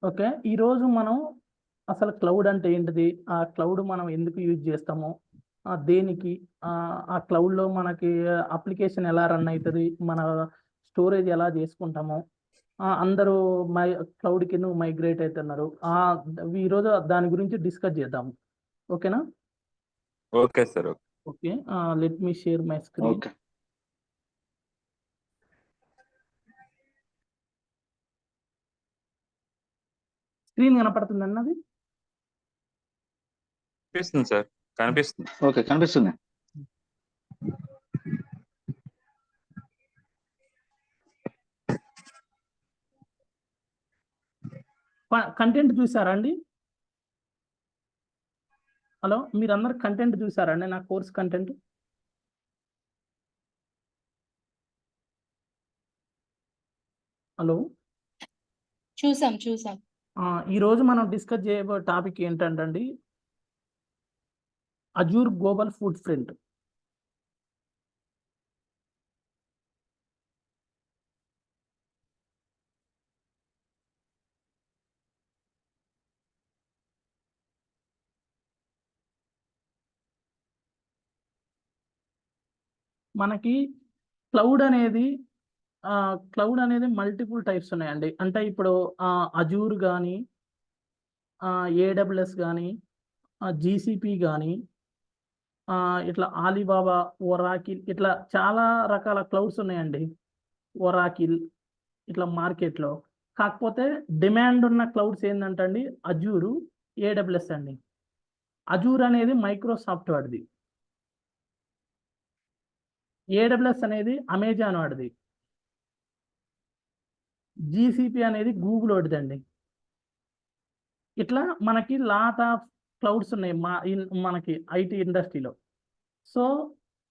Okay. ఈరోజు మనం అసలు క్లౌడ్ అంటే ఏంటిది? ఆ క్లౌడ్ మనం ఎందుకు యూజ్ చేస్తాము? దేనికి? ఆ క్లౌడ్‌లో మనకి అప్లికేషన్ ఎలా రన్ అయితది? మన స్టోరేజ్ ఎలా చేసుకుంటాము? అందరూ మై క్లౌడ్‌కి ఎందుకు మైగ్రేట్ అయితున్నారు? ఈరోజు దాని గురించి డిస్కస్ చేద్దాం. ఓకేనా? Okay sir. Okay. Let me share my screen. Okay. Screen కనపడుతుందండి నాది? కనిపిస్తుంది సార్. కనిపిస్తుంది. ఓకే, కనిపిస్తుంది. కంటెంట్ చూసారా అండి? హలో, మీరందరూ కంటెంట్ చూసారా అండి? నా కోర్స్ కంటెంట్? హలో, చూసాం. ఈరోజు మనం డిస్కస్ చేయబోయే టాపిక్ ఏంటంటే అజూర్ గ్లోబల్ ఫుట్ ప్రింట్. మనకి క్లౌడ్ అనేది మల్టిపుల్ టైప్స్ ఉన్నాయండి. అంటే ఇప్పుడు అజూర్ కానీ, ఏడబ్ల్యూఎస్ కానీ, జీసీపీ కానీ, ఇట్లా ఆలీబాబా, ఒరాకిల్, ఇట్లా చాలా రకాల క్లౌడ్స్ ఉన్నాయండి. ఒరాకిల్ ఇట్లా మార్కెట్లో. కాకపోతే డిమాండ్ ఉన్న క్లౌడ్స్ ఏంటంటే అండి అజూరు, ఏడబ్ల్యూఎస్ అండి. అజూర్ అనేది మైక్రోసాఫ్ట్ వాడిది. ఏడబ్ల్యూఎస్ అనేది అమెజాన్ వాడిది. జీసీపీ అనేది గూగుల్ వాడిదండి. ఇట్లా మనకి లాట్ ఆఫ్ క్లౌడ్స్ ఉన్నాయి మనకి ఐటీ ఇండస్ట్రీలో. సో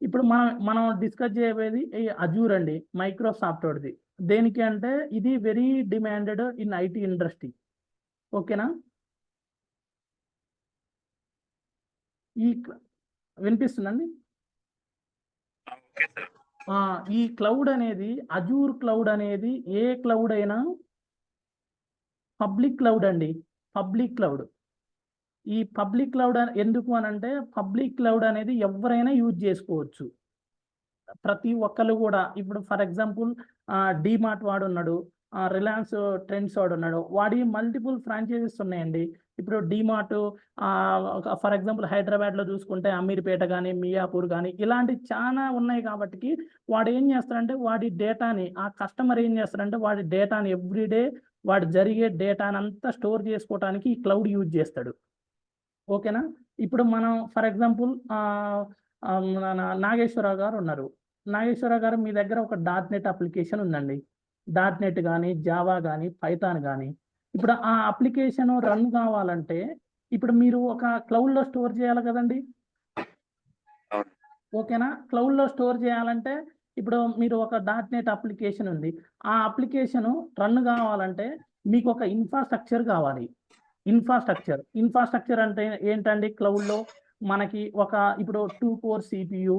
ఇప్పుడు మనం డిస్కస్ చేయబోయేది ఈ అజూర్ అండి, మైక్రోసాఫ్ట్ వాడిది. దేనికి అంటే ఇది very demanded in IT industry. ఓకేనా? వినిపిస్తుందండి? ఈ క్లౌడ్ అనేది, అజూర్ క్లౌడ్ అనేది ఏ క్లౌడ్ అయినా పబ్లిక్ క్లౌడ్ అండి. Public cloud. ఈ పబ్లిక్ క్లౌడ్ ఎందుకు అనంటే పబ్లిక్ క్లౌడ్ అనేది ఎవరైనా యూజ్ చేసుకోవచ్చు. ప్రతి ఒక్కరు కూడా. ఇప్పుడు ఫర్ ఎగ్జాంపుల్ డీమార్ట్ వాడు ఉన్నాడు, రిలయన్స్ ట్రెండ్స్ వాడు ఉన్నాడు. వాడి మల్టిపుల్ ఫ్రాంచైజెస్ ఉన్నాయండి. ఇప్పుడు డీమార్ట్ ఫర్ ఎగ్జాంపుల్ హైదరాబాద్లో చూసుకుంటే అమీర్పేట కానీ, మియాపూర్ కానీ, ఇలాంటి చాలా ఉన్నాయి. కాబట్టి వాడు ఏం చేస్తాడంటే వాడి డేటాని, ఆ కస్టమర్ ఏం చేస్తాడంటే వాడి డేటాని ఎవ్రీడే వాడు జరిగే డేటాని అంతా స్టోర్ చేసుకోవడానికి ఈ క్లౌడ్ యూజ్ చేస్తాడు. ఓకేనా? ఇప్పుడు మనం ఫర్ ఎగ్జాంపుల్ నాగేశ్వరరావు గారు ఉన్నారు. నాగేశ్వరరావు గారు, మీ దగ్గర ఒక .NET అప్లికేషన్ ఉందండి. .NET కానీ, జావా కానీ, పైథాన్ కానీ. ఇప్పుడు ఆ అప్లికేషన్ రన్ కావాలంటే ఇప్పుడు మీరు ఒక క్లౌడ్లో స్టోర్ చేయాలి కదండి. ఓకేనా? క్లౌడ్లో స్టోర్ చేయాలంటే ఇప్పుడు మీరు ఒక .NET అప్లికేషన్ ఉంది. ఆ అప్లికేషన్ రన్ కావాలంటే మీకు ఒక ఇన్ఫ్రాస్ట్రక్చర్ కావాలి. ఇన్ఫ్రాస్ట్రక్చర్ అంటే ఏంటండి? క్లౌడ్లో మనకి ఇప్పుడు 2 కోర్ CPU,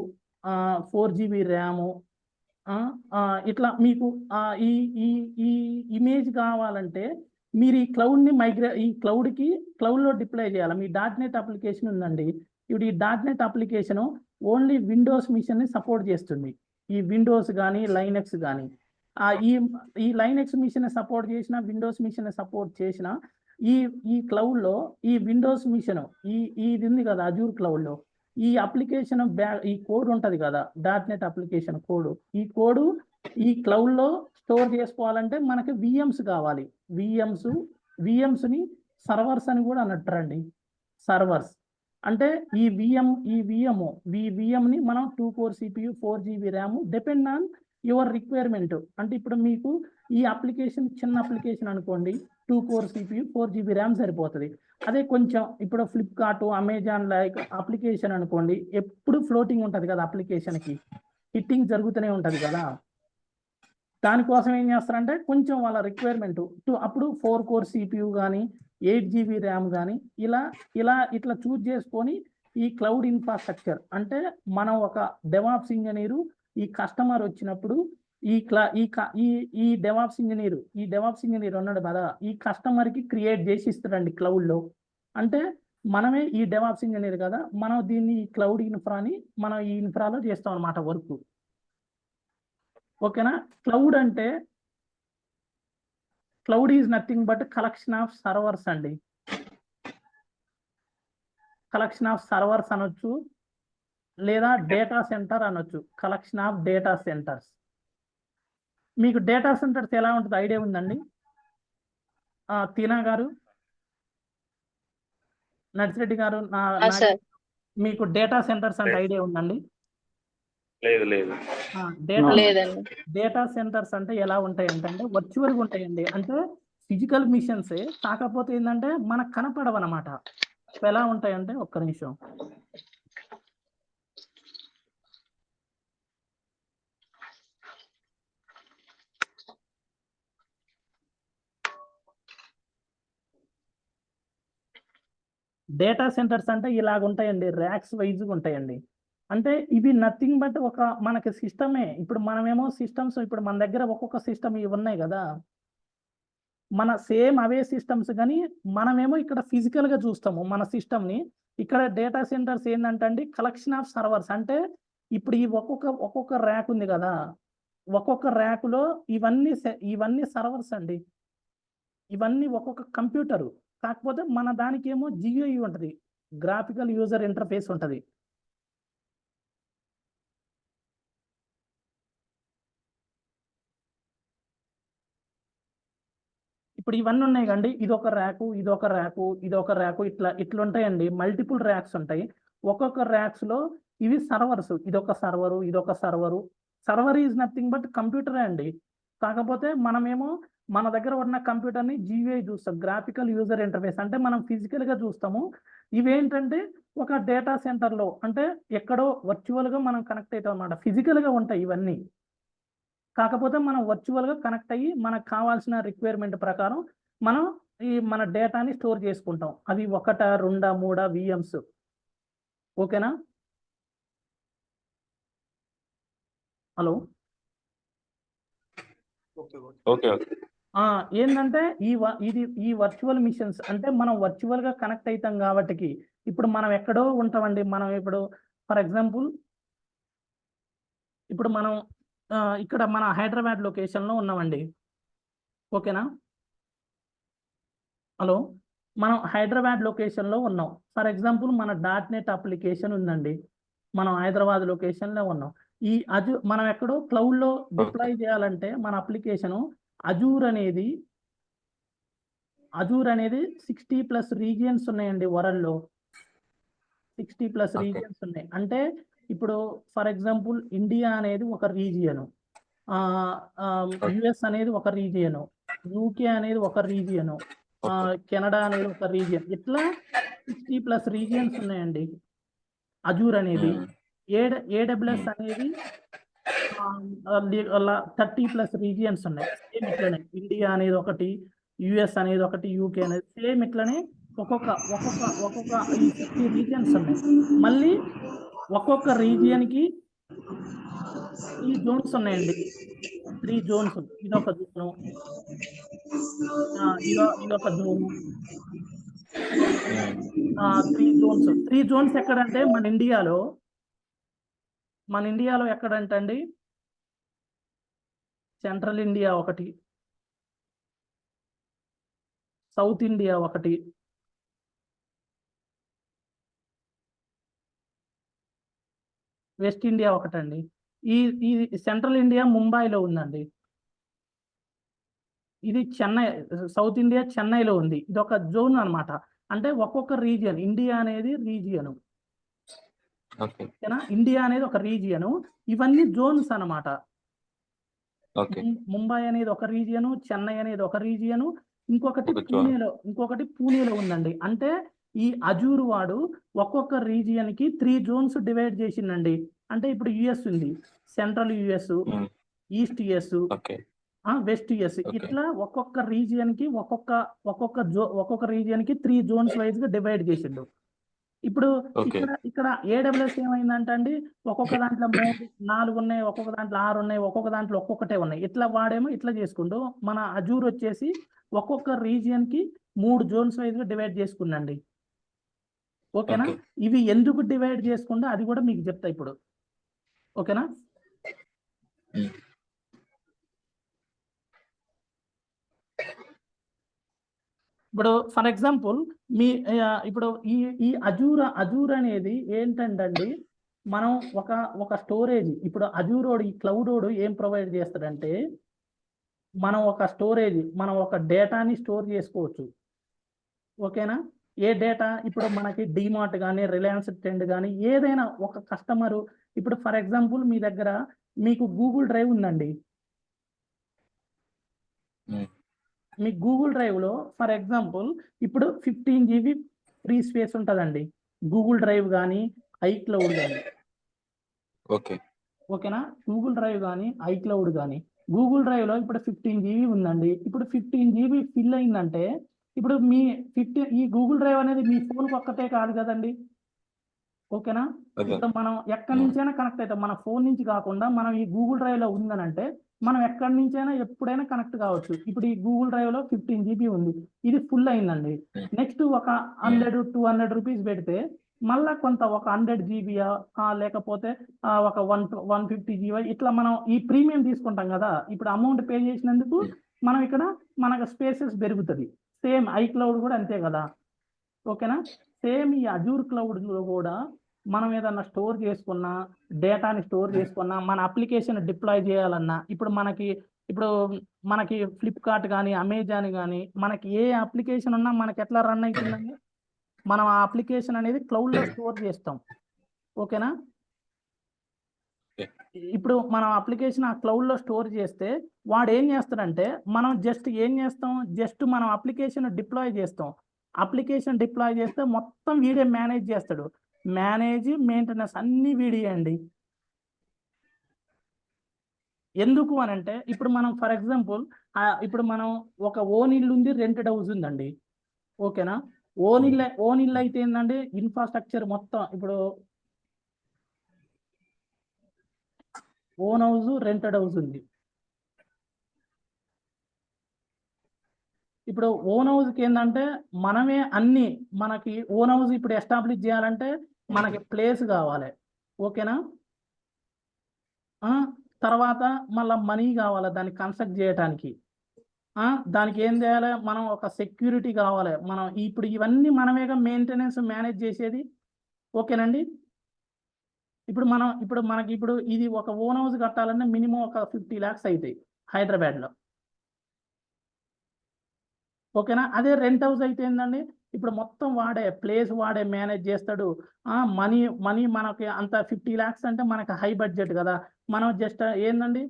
4 GB ర్యాము, ఇట్లా మీకు ఈ ఈ ఈ ఇమేజ్ కావాలంటే మీరు ఈ క్లౌడ్ని క్లౌడ్లో డిప్లాయ్ చేయాలి. మీ .NET అప్లికేషన్ ఉందండి. ఇప్పుడు ఈ .NET అప్లికేషన్ ఓన్లీ విండోస్ మిషన్ని సపోర్ట్ చేస్తుంది. ఈ విండోస్ కానీ, లైనక్స్ కానీ. ఈ లైనక్స్ మిషన్ సపోర్ట్ చేసిన, విండోస్ మిషన్ సపోర్ట్ చేసిన ఈ క్లౌడ్లో ఈ విండోస్ మిషన్ ఇది ఉంది కదా అజూర్ క్లౌడ్లో, ఈ అప్లికేషన్ ఈ కోడ్ ఉంటుంది కదా .NET అప్లికేషన్ కోడ్, ఈ కోడ్ ఈ క్లౌడ్లో స్టోర్ చేసుకోవాలంటే మనకి VMs కావాలి. VMsని సర్వర్స్ అని కూడా అనట్రండి. సర్వర్స్ అంటే ఈ VMని మనం 2 core CPU, 4 GB RAM depend on your requirement. అంటే ఇప్పుడు మీకు ఈ అప్లికేషన్ చిన్న అప్లికేషన్ అనుకోండి, 2 కోర్ CPU, 4 GB ర్యామ్ సరిపోతుంది. అదే కొంచెం ఇప్పుడు ఫ్లిప్కార్ట్, అమెజాన్ లైక్ అప్లికేషన్ అనుకోండి, ఎప్పుడు ఫ్లోటింగ్ ఉంటుంది కదా, అప్లికేషన్కి హిట్టింగ్ జరుగుతూనే ఉంటుంది కదా. దానికోసం ఏం చేస్తారంటే కొంచెం వాళ్ళ రిక్వైర్మెంట్ అప్పుడు 4 కోర్ CPU కానీ, 8 GB ర్యామ్ కానీ ఇట్లా చూజ్ చేసుకొని ఈ క్లౌడ్ ఇన్ఫ్రాస్ట్రక్చర్ అంటే మనం ఒక డెవాప్స్ ఇంజనీరు ఈ కస్టమర్ వచ్చినప్పుడు ఈ డెవాప్స్ ఇంజనీర్ ఉన్నాడు కదా, ఈ కస్టమర్ కి క్రియేట్ చేసి ఇస్తాడండి క్లౌడ్ లో. అంటే మనమే ఈ డెవాప్స్ ఇంజనీర్ కదా, మనం దీన్ని క్లౌడ్ ఇన్ఫ్రాని మనం ఈ ఇన్ఫ్రాలో చేస్తాం అనమాట వర్క్. ఓకేనా? Cloud is nothing but collection of servers అండి. కలెక్షన్ ఆఫ్ సర్వర్స్ అనొచ్చు, లేదా డేటా సెంటర్ అనొచ్చు. Collection of data centres. మీకు డేటా సెంటర్స్ ఎలా ఉంటుంది ఐడియా ఉందండి? తీనా గారు, నర్సిరెడ్డి గారు, మీకు డేటా సెంటర్స్ అంటే ఐడియా ఉందండి? లేదు లేదు. డేటా సెంటర్స్ అంటే ఎలా ఉంటాయి అంటే వర్చువల్గా ఉంటాయండి. అంటే ఫిజికల్ మిషన్సే, కాకపోతే ఏంటంటే మనకు కనపడవు అనమాట. ఎలా ఉంటాయంటే ఒక్క నిమిషం. డేటా సెంటర్స్ అంటే ఇలాగ ఉంటాయండి, ర్యాక్స్ వైజ్గా ఉంటాయండి. అంటే ఇవి నథింగ్ బట్ ఒక మనకి సిస్టమే. ఇప్పుడు మనమేమో సిస్టమ్స్, ఇప్పుడు మన దగ్గర ఒక్కొక్క సిస్టమ్ ఇవి ఉన్నాయి కదా, మన సేమ్ అవే సిస్టమ్స్, కానీ మనమేమో ఇక్కడ ఫిజికల్ గా చూస్తాము మన సిస్టమ్ ని. ఇక్కడ డేటా సెంటర్స్ ఏంటంటే అండి కలెక్షన్ ఆఫ్ సర్వర్స్. అంటే ఇప్పుడు ఈ ఒక్కొక్క ర్యాక్ ఉంది కదా, ఒక్కొక్క ర్యాకులో ఇవన్నీ సర్వర్స్ అండి. ఇవన్నీ ఒక్కొక్క కంప్యూటరు. కాకపోతే మన దానికి ఏమో జియుఐ ఉంటుంది, గ్రాఫికల్ యూజర్ ఇంటర్ఫేస్ ఉంటుంది. ఇప్పుడు ఇవన్నీ ఉన్నాయి కండి, ఇదొక ర్యాకు, ఇదొక ర్యాకు, ఇదొక ర్యాకు, ఇట్లా ఉంటాయండి. మల్టిపుల్ ర్యాక్స్ ఉంటాయి. ఒక్కొక్క ర్యాక్స్ లో ఇవి సర్వర్స్. ఇదొక సర్వరు, ఇదొక server. Server is nothing but కంప్యూటరే అండి. కాకపోతే మనమేమో మన దగ్గర ఉన్న కంప్యూటర్ని జియుఐ చూస్తాం, గ్రాఫికల్ యూజర్ ఇంటర్ఫేస్. అంటే మనం ఫిజికల్ గా చూస్తాము. ఇవేంటంటే ఒక డేటా సెంటర్లో, అంటే ఎక్కడో వర్చువల్ గా మనం కనెక్ట్ అవుతాం అన్నమాట. ఫిజికల్ గా ఉంటాయి ఇవన్నీ, కాకపోతే మనం వర్చువల్ గా కనెక్ట్ అయ్యి మనకు కావాల్సిన రిక్వైర్మెంట్ ప్రకారం మనం మన డేటాని స్టోర్ చేసుకుంటాం. అవి 1, 2, 3 VMs. ఓకేనా? హలో. ఓకే. ఏంటంటే ఈ వర్చువల్ మిషన్స్ అంటే మనం వర్చువల్ గా కనెక్ట్ అవుతాం కాబట్టి, ఇప్పుడు మనం ఎక్కడో ఉంటామండి. మనం ఇప్పుడు ఫర్ ఎగ్జాంపుల్ ఇప్పుడు మనం ఇక్కడ మన హైదరాబాద్ లొకేషన్ లో ఉన్నామండి. ఓకేనా? హలో. మనం హైదరాబాద్ లొకేషన్ లో ఉన్నాం. ఫర్ ఎగ్జాంపుల్ మన .NET అప్లికేషన్ ఉందండి, మనం హైదరాబాద్ లొకేషన్ లో ఉన్నాం. ఈ మనం ఎక్కడో క్లౌడ్ లో డిప్లాయ్ చేయాలంటే మన అప్లికేషన్ అజూర్ అనేది 60+ రీజియన్స్ ఉన్నాయండి వరల్డ్ లో. 60+ రీజియన్స్ ఉన్నాయి. అంటే ఇప్పుడు ఫర్ ఎగ్జాంపుల్ ఇండియా అనేది ఒక రీజియను, యుఎస్ అనేది ఒక రీజియను, యూకే అనేది ఒక రీజియను, కెనడా అనేది ఒక రీజియన్. ఇట్లా 60+ రీజియన్స్ ఉన్నాయండి అజూర్ అనేది. AWS అనేది 30+ రీజియన్స్ ఉన్నాయి. సేమ్ ఇట్లనే ఇండియా అనేది ఒకటి, యుఎస్ అనేది ఒకటి, యూకే అనేది సేమ్ ఇట్లనే ఒక్కొక్క ఈ 60 రీజియన్స్ ఉన్నాయి. మళ్ళీ ఒక్కొక్క రీజియన్ కి 3 జోన్స్ ఉన్నాయండి. 3 జోన్స్. ఇదొక జోను, ఇదొక జోను. 3 జోన్స్. 3 జోన్స్ ఎక్కడంటే మన ఇండియాలో ఎక్కడంటే అండి సెంట్రల్ ఇండియా ఒకటి, సౌత్ ఇండియా ఒకటి, వెస్ట్ ఇండియా ఒకటండి. ఈ సెంట్రల్ ఇండియా ముంబైలో ఉందండి. ఇది చెన్నై, సౌత్ ఇండియా చెన్నైలో ఉంది. ఇది ఒక జోన్ అన్నమాట. అంటే ఒక్కొక్క రీజియన్, ఇండియా అనేది రీజియను. ఓకేనా? ఇండియా అనేది ఒక రీజియను. ఇవన్నీ జోన్స్ అన్నమాట. ముంబై అనేది ఒక రీజియను, చెన్నై అనేది ఒక రీజియను, ఇంకొకటి పూణేలో ఉందండి. అంటే ఈ అజూర్ వాడు ఒక్కొక్క రీజియన్ కి 3 జోన్స్ డివైడ్ చేసిందండి. అంటే ఇప్పుడు యుఎస్ ఉంది, central US, east US, west US. ఇట్లా ఒక్కొక్క రీజియన్ కి ఒక్కొక్క రీజియన్ కి 3 జోన్స్ వైజ్ గా డివైడ్ చేసిండు. ఇప్పుడు ఓకే. ఇక్కడ AWS ఏమైందంటే అండి, ఒక్కొక్క దాంట్లో 3, 4 ఉన్నాయి, ఒక్కొక్క దాంట్లో 6 ఉన్నాయి, ఒక్కొక్క దాంట్లో ఒక్కొక్కటే ఉన్నాయి. ఇట్లా వాడేమో ఇట్లా చేసుకుంటూ మన అజూర్ వచ్చేసి ఒక్కొక్క రీజియన్ కి 3 జోన్స్ వైజ్ గా డివైడ్ చేసుకుందండి. ఓకేనా? ఓకే. ఇవి ఎందుకు డివైడ్ చేసుకుంటా అది కూడా మీకు చెప్తా ఇప్పుడు. ఓకేనా? హ్మ్. ఇప్పుడు ఫర్ ఎగ్జాంపుల్ మీ ఇప్పుడు ఈ అజూర్ అనేది ఏంటంటే మనం ఒక స్టోరేజ్, ఇప్పుడు అజూరోడు ఈ క్లౌడోడు ఏం ప్రొవైడ్ చేస్తాడంటే మనం ఒక డేటాని స్టోర్ చేసుకోవచ్చు. ఓకేనా? ఏ డేటా? ఇప్పుడు మనకి డిమార్ట్ కానీ, రిలయన్స్ ట్రెండ్ కానీ, ఏదైనా ఒక కస్టమరు, ఇప్పుడు ఫర్ ఎగ్జాంపుల్ మీ దగ్గర మీకు గూగుల్ డ్రైవ్ ఉందండి. హ్మ్. మీ గూగుల్ డ్రైవ్లో ఫర్ ఎగ్జాంపుల్ ఇప్పుడు 15 GB ఫ్రీ స్పేస్ ఉంటుందండి. గూగుల్ డ్రైవ్ కానీ, ఐక్లౌడ్ కానీ. ఓకే. ఓకేనా? గూగుల్ డ్రైవ్ కానీ, ఐక్లౌడ్ కానీ. గూగుల్ డ్రైవ్లో ఇప్పుడు 15 GB ఉందండి. ఇప్పుడు 15 GB ఫిల్ అయిందంటే ఇప్పుడు ఈ గూగుల్ డ్రైవ్ అనేది మీ ఫోన్కి ఒక్కటే కాదు కదండి. ఓకేనా? అదే. ఇప్పుడు మనం ఎక్కడి నుంచైనా కనెక్ట్ అవుతాం. మన ఫోన్ నుంచి కాకుండా మనం ఈ గూగుల్ డ్రైవ్లో ఉందనంటే మనం ఎక్కడి నుంచైనా ఎప్పుడైనా కనెక్ట్ కావచ్చు. ఇప్పుడు ఈ గూగుల్ డ్రైవ్లో 15 GB ఉంది. ఇది ఫుల్ అయిందండి. నెక్స్ట్ ఒక 100, 200 రూపీస్ పెడితే మళ్ళా కొంత ఒక 100 GB లేకపోతే ఒక 150 GB ఇట్లా మనం ఈ ప్రీమియం తీసుకుంటాం కదా. ఇప్పుడు అమౌంట్ పే చేసినందుకు మనం ఇక్కడ మనకు స్పేసెస్ పెరుగుతుంది. సేమ్ ఐక్లౌడ్ కూడా అంతే కదా. ఓకేనా? సేమ్ ఈ అజూర్ క్లౌడ్లో కూడా మనం ఏదన్నా స్టోర్ చేసుకున్నా, డేటాని స్టోర్ చేసుకున్నా, మన అప్లికేషన్ డిప్లాయ్ చేయాలన్నా, ఇప్పుడు మనకి ఫ్లిప్కార్ట్ కానీ, అమెజాన్ కానీ, మనకి ఏ అప్లికేషన్ ఉన్నా మనకి ఎట్లా రన్ అవుతుందండి, మనం ఆ అప్లికేషన్ అనేది క్లౌడ్లో స్టోర్ చేస్తాం. ఓకేనా? ఇప్పుడు మనం అప్లికేషన్ ఆ క్లౌడ్లో స్టోర్ చేస్తే వాడు ఏం చేస్తాడంటే మనం జస్ట్ మనం అప్లికేషన్ డిప్లాయ్ చేస్తాం. అప్లికేషన్ డిప్లాయ్ చేస్తే మొత్తం వీడే మేనేజ్ చేస్తాడు. మెయింటెనెన్స్ అన్ని వీడియో అండి. ఎందుకు అని అంటే ఇప్పుడు మనం ఫర్ ఎగ్జాంపుల్ ఇప్పుడు మనం ఒక ఓన్ ఇల్లు ఉంది, రెంటెడ్ హౌస్ ఉందండి. ఓకేనా? ఓన్ ఇల్లు అయితే ఏంటంటే ఇన్ఫ్రాస్ట్రక్చర్ మొత్తం ఇప్పుడు ఓన్ హౌస్, రెంటెడ్ హౌస్ ఉంది. ఇప్పుడు ఓన్ హౌస్కి ఏంటంటే మనమే అన్ని మనకి ఓన్ హౌస్ ఇప్పుడు ఎస్టాబ్లిష్ చేయాలంటే మనకి ప్లేస్ కావాలి. ఓకేనా? తర్వాత మళ్ళీ మనీ కావాలి దాన్ని కన్స్ట్రక్ట్ చేయడానికి. దానికి ఏం చేయాలి? మనం ఒక సెక్యూరిటీ కావాలి. మనం ఇప్పుడు ఇవన్నీ మనమేగా మెయింటెనెన్స్ మేనేజ్ చేసేది. ఓకేనండి? ఇప్పుడు మనకి ఇది ఒక ఓన్ హౌస్ కట్టాలంటే మినిమం ఒక 50 lakhs అవుతాయి హైదరాబాద్లో. ఓకేనా? అదే రెంట్ హౌస్ అయితే ఏంటండి, ఇప్పుడు మొత్తం ప్లేస్ వాడే మేనేజ్ చేస్తాడు. మనీ మనకి అంత 50 lakhs అంటే మనకి హై బడ్జెట్ కదా. మనం జస్ట్ ఏందండి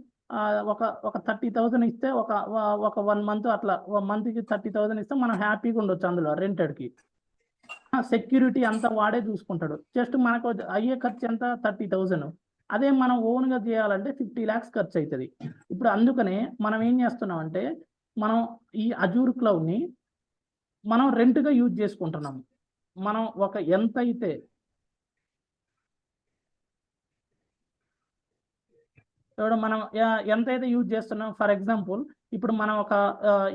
ఒక 30,000 ఇస్తే ఒక 1 month అట్లా 1 monthకి 30,000 ఇస్తే మనం హ్యాపీగా ఉండొచ్చు అందులో రెంటెడ్కి. సెక్యూరిటీ అంతా వాడే చూసుకుంటాడు. జస్ట్ మనకు అయ్యే ఖర్చు ఎంత? 30,000. అదే మనం ఓన్గా చేయాలంటే 50 lakhs ఖర్చు అవుతుంది. ఇప్పుడు అందుకనే మనం ఏం చేస్తున్నాం అంటే మనం ఈ అజూర్ క్లౌడ్ని మనం రెంట్గా యూజ్ చేసుకుంటున్నాము. మనం ఎంత అయితే మనం ఎంతైతే యూజ్ చేస్తున్నాం, ఫర్ ఎగ్జాంపుల్ ఇప్పుడు మనం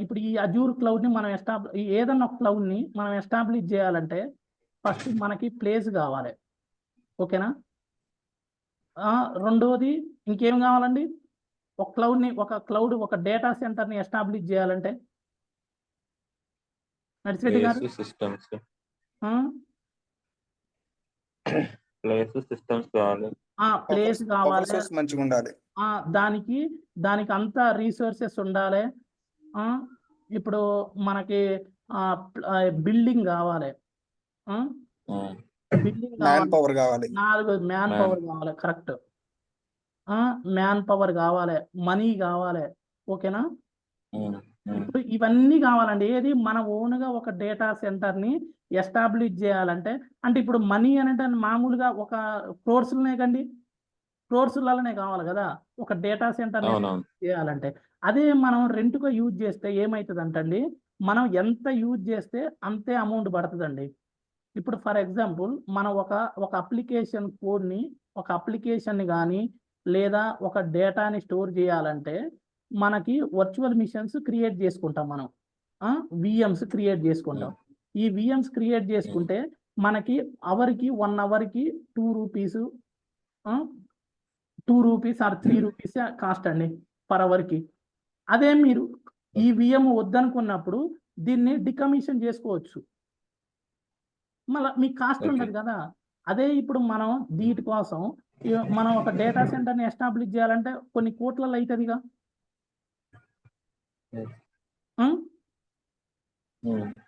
ఇప్పుడు ఈ అజూర్ క్లౌడ్ని మనం ఏదన్నా ఒక క్లౌడ్ని మనం ఎస్టాబ్లిష్ చేయాలంటే ఫస్ట్ మనకి ప్లేస్ కావాలి. ఓకేనా? రెండోది ఇంకేం కావాలండి? ఒక డేటా సెంటర్ని ఎస్టాబ్లిష్ చేయాలంటే నడిచిరెడ్డి గారు సిస్టమ్స్ కావాలి. ప్లేస్ కావాలి, మంచిగా ఉండాలి. దానికి అంతా రీసోర్సెస్ ఉండాలి. ఇప్పుడు మనకి బిల్డింగ్ కావాలి. బిల్డింగ్ మ్యాన్ పవర్ కావాలి. 4 మ్యాన్ పవర్ కావాలి. కరెక్ట్. మ్యాన్ పవర్ కావాలి, మనీ కావాలి. ఓకేనా? ఇప్పుడు ఇవన్నీ కావాలండి. ఏది మన ఓన్గా ఒక డేటా సెంటర్ని ఎస్టాబ్లిష్ చేయాలంటే అంటే ఇప్పుడు మనీ అంటే మామూలుగా ఒక కోర్సులనే కండి, కోర్సులనే కావాలి కదా ఒక డేటా సెంటర్ని చేయాలంటే. అదే మనం రెంట్గా యూజ్ చేస్తే ఏమవుతుంది అంటండి, మనం ఎంత యూజ్ చేస్తే అంతే అమౌంట్ పడుతుందండి. ఇప్పుడు ఫర్ ఎగ్జాంపుల్ మనం ఒక అప్లికేషన్ కోడ్ని ఒక అప్లికేషన్ని కానీ లేదా ఒక డేటాని స్టోర్ చేయాలంటే మనకి వర్చువల్ మిషన్స్ క్రియేట్ చేసుకుంటాం మనం, విఎమ్స్ క్రియేట్ చేసుకుంటాం. ఈ విఎమ్స్ క్రియేట్ చేసుకుంటే మనకి అవర్కి 1 అవర్కి 2 rupees, 2 rupees or 3 rupees cost అండి పర్ అవర్కి. అదే మీరు ఈ విఎం వద్దనుకున్నప్పుడు దీన్ని డికమిషన్ చేసుకోవచ్చు, మళ్ళీ మీకు కాస్ట్ ఉండదు కదా. అదే ఇప్పుడు మనం వీటి కోసం మనం ఒక డేటా సెంటర్ని ఎస్టాబ్లిష్ చేయాలంటే కొన్ని కోట్లలో అవుతుందిగా.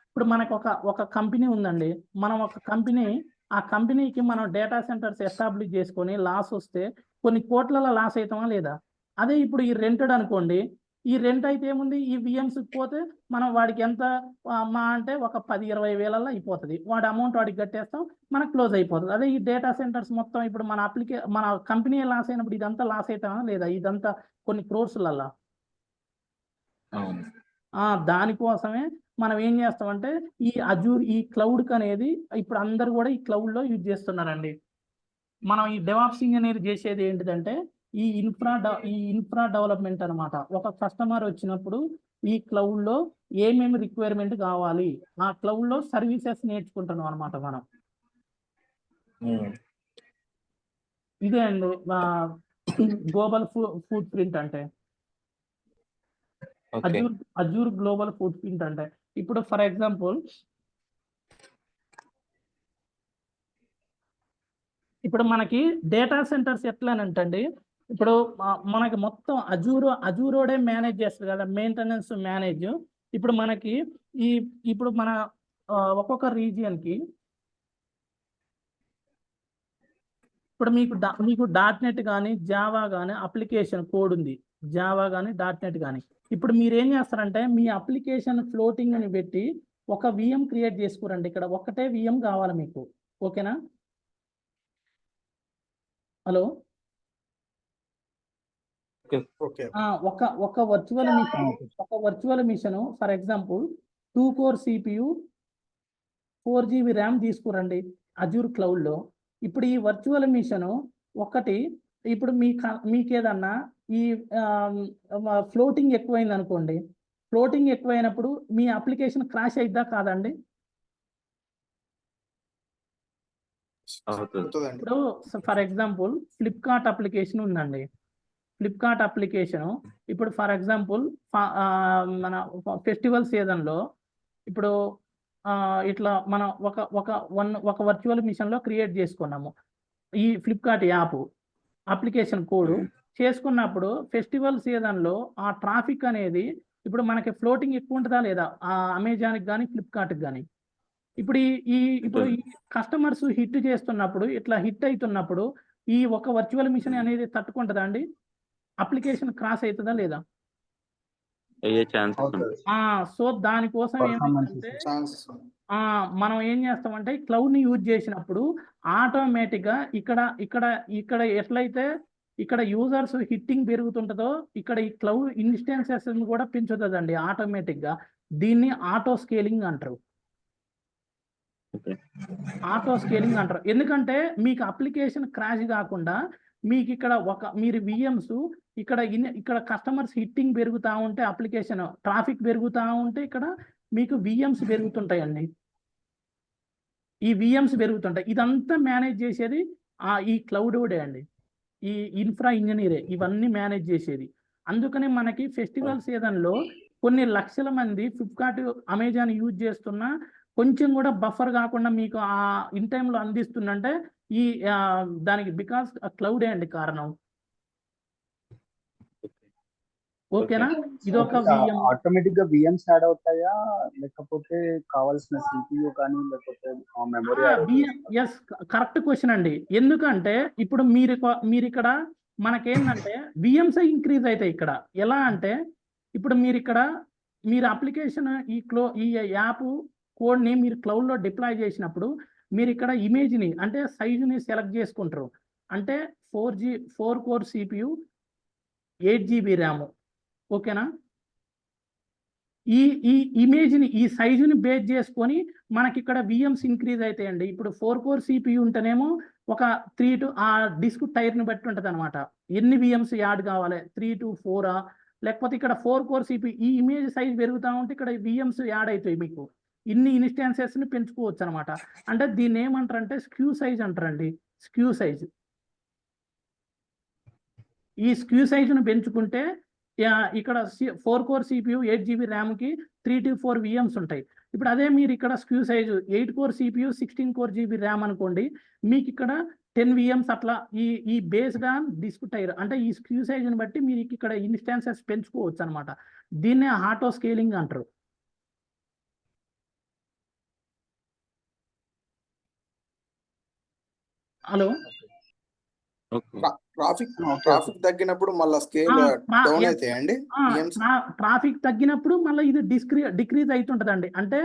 ఇప్పుడు మనకు ఒక కంపెనీ ఉందండి, మనం ఆ కంపెనీకి మనం డేటా సెంటర్స్ ఎస్టాబ్లిష్ చేసుకొని లాస్ వస్తే కొన్ని కోట్లలో లాస్ అవుతామా లేదా? అదే ఇప్పుడు ఈ రెంటెడ్ అనుకోండి, ఈ రెంట్ అయితే ఏముంది, ఈ విఎమ్స్ పోతే మనం వాడికి ఎంత మా అంటే ఒక 10-20 వేలల్లో అయిపోతుంది, వాడి అమౌంట్ వాడికి కట్టేస్తాం, మనకు క్లోజ్ అయిపోతుంది. అదే ఈ డేటా సెంటర్స్ మొత్తం ఇప్పుడు మన కంపెనీ లాస్ అయినప్పుడు ఇదంతా లాస్ అవుతామా లేదా? ఇదంతా కొన్ని క్రోర్స్లల్లో. దానికోసమే మనం ఏం చేస్తామంటే ఈ అజూర్ ఈ క్లౌడ్ అనేది ఇప్పుడు అందరు కూడా ఈ క్లౌడ్లో యూజ్ చేస్తున్నారండి. మనం ఈ డెవాప్స్ ఇంజనీర్ చేసేది ఏంటిదంటే ఈ ఇన్ఫ్రా డెవలప్మెంట్ అనమాట. ఒక కస్టమర్ వచ్చినప్పుడు ఈ క్లౌడ్లో ఏమేమి రిక్వైర్మెంట్ కావాలి, ఆ క్లౌడ్లో సర్వీసెస్ నేర్చుకుంటున్నాం అనమాట మనం. ఇదే అండి గ్లోబల్ ఫుడ్ ప్రింట్ అంటే, అజూర్ గ్లోబల్ ఫుడ్ ప్రింట్ అంటే. ఇప్పుడు ఫర్ ఎగ్జాంపుల్ ఇప్పుడు మనకి డేటా సెంటర్స్ ఎట్లానంటండి, ఇప్పుడు మనకి మొత్తం అజూరోడే మేనేజ్ చేస్తారు కదా, మెయింటెనెన్స్ మేనేజ్. ఇప్పుడు మనకి ఇప్పుడు మన ఒక్కొక్క రీజియన్కి ఇప్పుడు మీకు .NET కానీ జావా కానీ అప్లికేషన్ కోడ్ ఉంది, జావా కానీ .NET కానీ. ఇప్పుడు మీరు ఏం చేస్తారంటే మీ అప్లికేషన్ ఫ్లోటింగ్ని పెట్టి ఒక విఎం క్రియేట్ చేసుకోరండి. ఇక్కడ ఒక్కటే విఎం కావాలి మీకు, ఓకేనా? హలో, ఒక virtual mission for example 2 core CPU 4 GB RAM తీసుకురండి అజూర్ క్లౌడ్లో. ఇప్పుడు ఈ వర్చువల్ మిషన్ ఒకటి ఇప్పుడు మీకు ఏదన్నా ఈ ఫ్లోటింగ్ ఎక్కువైంది అనుకోండి, ఫ్లోటింగ్ ఎక్కువైనప్పుడు మీ అప్లికేషన్ క్రాష్ అయిద్దా కాదండి? ఇప్పుడు ఫర్ ఎగ్జాంపుల్ ఫ్లిప్కార్ట్ అప్లికేషన్ ఉందండి, ఫ్లిప్కార్ట్ అప్లికేషన్ ఇప్పుడు ఫర్ ఎగ్జాంపుల్ మన ఫెస్టివల్ సీజన్లో ఇప్పుడు ఇట్లా మనం ఒక వర్చువల్ మిషన్లో క్రియేట్ చేసుకున్నాము ఈ ఫ్లిప్కార్ట్ యాప్ అప్లికేషన్ కోడ్ చేసుకున్నప్పుడు ఫెస్టివల్ సీజన్లో ఆ ట్రాఫిక్ అనేది ఇప్పుడు మనకి ఫ్లోటింగ్ ఎక్కువ ఉంటుందా లేదా అమెజాన్కి కానీ ఫ్లిప్కార్ట్కి కానీ? ఇప్పుడు ఈ కస్టమర్స్ హిట్ చేస్తున్నప్పుడు ఇట్లా హిట్ అవుతున్నప్పుడు ఈ ఒక వర్చువల్ మిషన్ అనేది తట్టుకుంటుందా అండి? అప్లికేషన్ క్రాస్ అవుతుందా లేదా? సో దానికోసం ఏమంటే మనం ఏం చేస్తామంటే క్లౌడ్ని యూజ్ చేసినప్పుడు ఆటోమేటిక్గా ఇక్కడ ఎట్లయితే ఇక్కడ యూజర్స్ హిట్టింగ్ పెరుగుతుంటుందో ఇక్కడ ఈ క్లౌడ్ ఇన్స్టెన్సెస్ కూడా పెంచుతుందండి ఆటోమేటిక్గా. దీన్ని ఆటో స్కేలింగ్ అంటారు. ఎందుకంటే మీకు అప్లికేషన్ క్రాష్ కాకుండా మీకు ఇక్కడ మీరు విఎమ్స్ ఇక్కడ కస్టమర్స్ హిట్టింగ్ పెరుగుతూ ఉంటే అప్లికేషన్ ట్రాఫిక్ పెరుగుతూ ఉంటే ఇక్కడ మీకు విఎమ్స్ పెరుగుతుంటాయండి. ఈ విఎమ్స్ పెరుగుతుంటాయి. ఇదంతా మేనేజ్ చేసేది ఈ క్లౌడే అండి, ఈ ఇన్ఫ్రా ఇంజనీరే ఇవన్నీ మేనేజ్ చేసేది. అందుకనే మనకి ఫెస్టివల్ సీజన్లో కొన్ని లక్షల మంది ఫ్లిప్కార్ట్ అమెజాన్ యూజ్ చేస్తున్నా కొంచెం కూడా బఫర్ కాకుండా మీకు ఇన్ టైంలో అందిస్తుందంటే దానికి బికాస్ క్లౌడే అండి కారణం. ఓకేనా? ఇదొక ఆటోమేటిక్ గా విఎమ్స్ యాడ్ అవుతాయా లేకపోతే కావాల్సిన CPU కానీ లేకపోతే మెమరీ? ఎస్, కరెక్ట్ క్వశ్చన్ అండి. ఎందుకంటే ఇప్పుడు మీరు ఇక్కడ మనకేంటంటే విఎమ్స్ ఇంక్రీజ్ అవుతాయి ఇక్కడ. ఎలా అంటే ఇప్పుడు మీరు అప్లికేషన్ ఈ యాప్ కోడ్ని మీరు క్లౌడ్లో డిప్లాయ్ చేసినప్పుడు మీరు ఇక్కడ ఇమేజ్ని అంటే సైజుని సెలెక్ట్ చేసుకుంటారు. అంటే 4 కోర్ CPU 8 GB ర్యామ్, ఓకేనా? ఈ ఈ ఇమేజ్ని ఈ సైజుని బేస్ చేసుకొని మనకి ఇక్కడ విఎమ్స్ ఇంక్రీజ్ అవుతాయండి. ఇప్పుడు 4 కోర్ సిపియు ఉంటేనేమో ఒక 3 టు ఆ డిస్క్ టైర్ని బట్టి ఉంటుంది అనమాట. ఎన్ని విఎమ్స్ యాడ్ కావాలి, 3 to 4 లేకపోతే ఇక్కడ 4 కోర్ సిపియు ఈ ఇమేజ్ సైజ్ పెరుగుతూ ఉంటే ఇక్కడ విఎమ్స్ యాడ్ అవుతాయి. మీకు ఇన్ని ఇన్స్టాన్సెస్ని పెంచుకోవచ్చు అనమాట. అంటే దీన్ని ఏమంటారంటే స్క్యూ సైజ్ అంటారండి. Skew size. ఈ స్క్యూ సైజును పెంచుకుంటే ఇక్కడ 4 core CPU 8 GB ర్యామ్కి 3 to 4 VMs ఉంటాయి. ఇప్పుడు అదే మీరు ఇక్కడ skew size 8 core CPU 16 core GB RAM అనుకోండి, మీకు ఇక్కడ 10 విఎమ్స్ అట్లా ఈ బేస్డ్ ఆన్ డిస్క్ టైర్ అంటే ఈ స్క్యూ సైజుని బట్టి మీరు ఇక్కడ ఇన్స్టాన్సెస్ పెంచుకోవచ్చు అనమాట. దీన్నే ఆటో స్కేలింగ్ అంటారు. హలో, ట్రాఫిక్ తగ్గినప్పుడు మళ్ళీ స్కేల్ డౌన్ అవుతాయండి. ట్రాఫిక్ తగ్గినప్పుడు మళ్ళీ ఇది డిక్రీజ్ అవుతుంటదండి. అంటే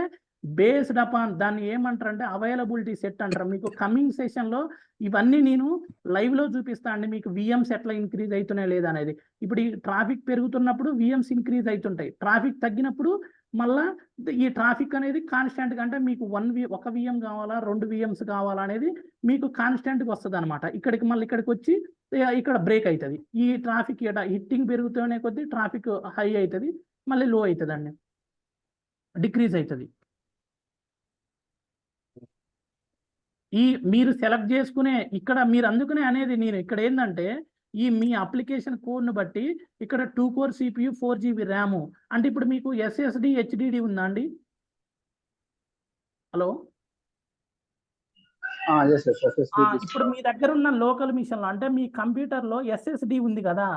బేస్డ్ అపాన్ దాన్ని ఏమంటారంటే అవైలబిలిటీ సెట్ అంటారు. మీకు కమింగ్ సెషన్లో ఇవన్నీ నేను లైవ్లో చూపిస్తా అండి, మీకు విఎమ్స్ ఎట్లా ఇంక్రీజ్ అవుతున్నాయి లేదా అనేది. ఇప్పుడు ఈ ట్రాఫిక్ పెరుగుతున్నప్పుడు విఎమ్స్ ఇంక్రీజ్ అవుతుంటాయి, ట్రాఫిక్ తగ్గినప్పుడు మళ్ళా ఈ ట్రాఫిక్ అనేది కాన్స్టెంట్గా అంటే మీకు ఒక విఎం కావాలా 2 విఎమ్స్ కావాలా అనేది మీకు కాన్స్టెంట్గా వస్తుంది అనమాట. ఇక్కడికి వచ్చి ఇక్కడ బ్రేక్ అవుతుంది. ఈ ట్రాఫిక్ హిట్టింగ్ పెరుగుతూనే కొద్దీ ట్రాఫిక్ హై అవుతుంది, మళ్ళీ లో అవుతుంది అండి, డిక్రీజ్ అవుతుంది. మీరు సెలెక్ట్ చేసుకునే ఇక్కడ మీరు అందుకునే అనేది నేను ఇక్కడ ఏంటంటే మీ అప్లికేషన్ కోడ్ను బట్టి ఇక్కడ 2 కోర్ సిపియు 4 GB ర్యాము అంటే ఇప్పుడు మీకు ఎస్ఎస్డి హెచ్డిడి ఉందా అండి? హలో, ఇప్పుడు మీ దగ్గర ఉన్న లోకల్ మిషన్లో అంటే మీ కంప్యూటర్లో ఎస్ఎస్డి ఉంది కదా,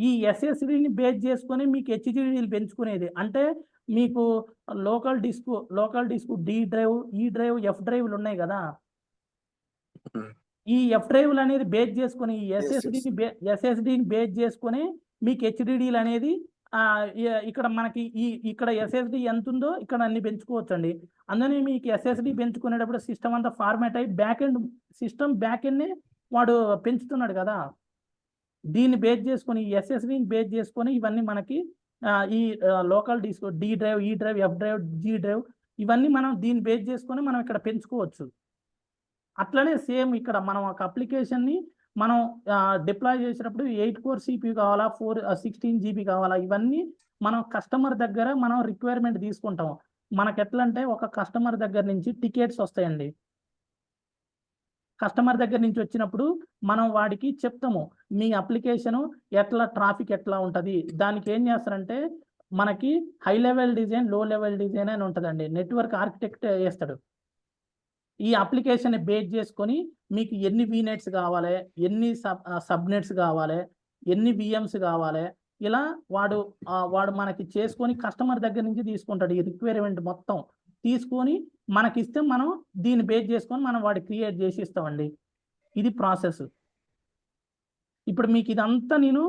ఈ ఎస్ఎస్డిని బేస్ చేసుకొని మీకు హెచ్డిడీలు పెంచుకునేది. అంటే మీకు local disk D drive, E drive, F డ్రైవ్లు ఉన్నాయి కదా, ఈ ఎఫ్ డ్రైవ్లు అనేది బేస్ చేసుకొని ఈ ఎస్ఎస్డిని బేస్ చేసుకొని మీకు హెచ్డిడీలు అనేది ఇక్కడ మనకి ఇక్కడ ఎస్ఎస్డి ఎంత ఉందో ఇక్కడ అన్ని పెంచుకోవచ్చు అండి. అందుకని మీకు ఎస్ఎస్డి పెంచుకునేటప్పుడు సిస్టమ్ అంతా ఫార్మాట్ అయ్యి బ్యాక్ ఎండ్ని వాడు పెంచుతున్నాడు కదా, దీన్ని బేస్ చేసుకొని ఎస్ఎస్డిని బేస్ చేసుకొని ఇవన్నీ మనకి ఈ local disk D drive, E drive, F drive, G drive ఇవన్నీ మనం దీన్ని బేస్ చేసుకొని మనం ఇక్కడ పెంచుకోవచ్చు. అట్లనే సేమ్ ఇక్కడ మనం ఒక అప్లికేషన్ని మనం డిప్లాయ్ చేసేటప్పుడు 8 కోర్ సిపియు కావాలా, 16 GB కావాలా, ఇవన్నీ మనం కస్టమర్ దగ్గర మనం రిక్వైర్మెంట్ తీసుకుంటాం. మనకు ఎట్లా అంటే ఒక కస్టమర్ దగ్గర నుంచి టికెట్స్ వస్తాయండి. కస్టమర్ దగ్గర నుంచి వచ్చినప్పుడు మనం వాడికి చెప్తాము మీ అప్లికేషను ఎట్లా ట్రాఫిక్ ఎట్లా ఉంటుంది. దానికి ఏం చేస్తారంటే మనకి హై లెవెల్ డిజైన్, లో లెవెల్ డిజైన్ అని ఉంటుందండి. నెట్వర్క్ ఆర్కిటెక్ట్ వేస్తాడు. ఈ అప్లికేషన్ బేస్ చేసుకొని మీకు ఎన్ని వీనెట్స్ కావాలి, ఎన్ని సబ్నెట్స్ కావాలి, ఎన్ని విఎమ్స్ కావాలి, ఇలా వాడు మనకి చేసుకొని కస్టమర్ దగ్గర నుంచి తీసుకుంటాడు. ఈ రిక్వైర్మెంట్ మొత్తం తీసుకొని మనకిస్తే మనం దీన్ని బేస్ చేసుకొని మనం వాడు క్రియేట్ చేసి ఇస్తామండి. ఇది ప్రాసెస్. ఇప్పుడు మీకు ఇదంతా నేను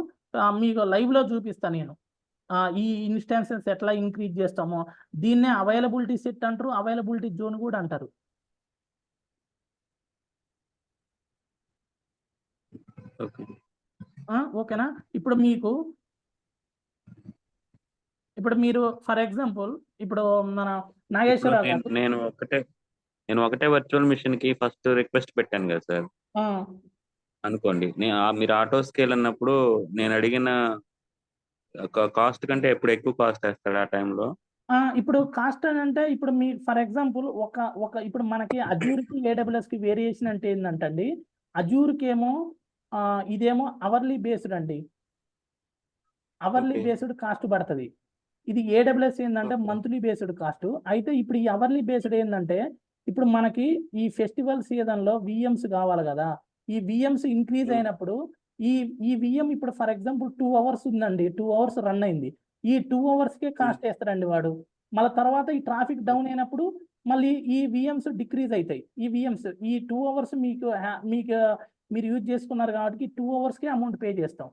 మీకు లైవ్లో చూపిస్తాను. నేను ఈ ఇన్స్టాన్సెస్ ఎట్లా ఇంక్రీజ్ చేస్తామో దీన్నే అవైలబిలిటీ సెట్ అంటారు, అవైలబిలిటీ జోన్ కూడా అంటారు. ఓకేనా? ఇప్పుడు మీరు ఫర్ ఎగ్జాంపుల్ ఇప్పుడు మన నాగేశ్వరరావు గారు నేను ఒకటే వర్చువల్ మిషన్ కి ఫస్ట్ రిక్వెస్ట్ పెట్టాను కదా సార్ అనుకోండి. మీరు ఆటో స్కేల్ అన్నప్పుడు నేను అడిగిన కాస్ట్ కంటే ఎప్పుడు ఎక్కువ కాస్ట్ వేస్తాడు ఆ టైంలో? ఇప్పుడు కాస్ట్ అని అంటే ఇప్పుడు మీ ఫర్ ఎగ్జాంపుల్ ఇప్పుడు మనకి అజూర్కి ఏడబ్ల్యూఎస్కి వేరియేషన్ అంటే ఏంటంటే అండి, అజూర్కి ఏమో ఇదేమో అవర్లీ బేస్డ్ అండి, అవర్లీ బేస్డ్ కాస్ట్ పడుతుంది. ఇది ఏడబ్ల్యూఎస్ ఏంటంటే మంత్లీ బేస్డ్ కాస్ట్. అయితే ఇప్పుడు ఈ అవర్లీ బేస్డ్ ఏంటంటే ఇప్పుడు మనకి ఈ ఫెస్టివల్ సీజన్లో విఎమ్స్ కావాలి కదా, ఈ విఎమ్స్ ఇంక్రీజ్ అయినప్పుడు ఈ విఎం ఇప్పుడు ఫర్ ఎగ్జాంపుల్ 2 hours ఉందండి, 2 hours రన్ అయింది, ఈ 2 hours కాస్ట్ వేస్తాడండి వాడు. మళ్ళీ తర్వాత ఈ ట్రాఫిక్ డౌన్ అయినప్పుడు మళ్ళీ ఈ విఎమ్స్ డిక్రీజ్ అవుతాయి. ఈ విఎమ్స్ ఈ 2 hours మీరు యూజ్ చేసుకున్నారు కాబట్టి 2 hours అమౌంట్ పే చేస్తాం.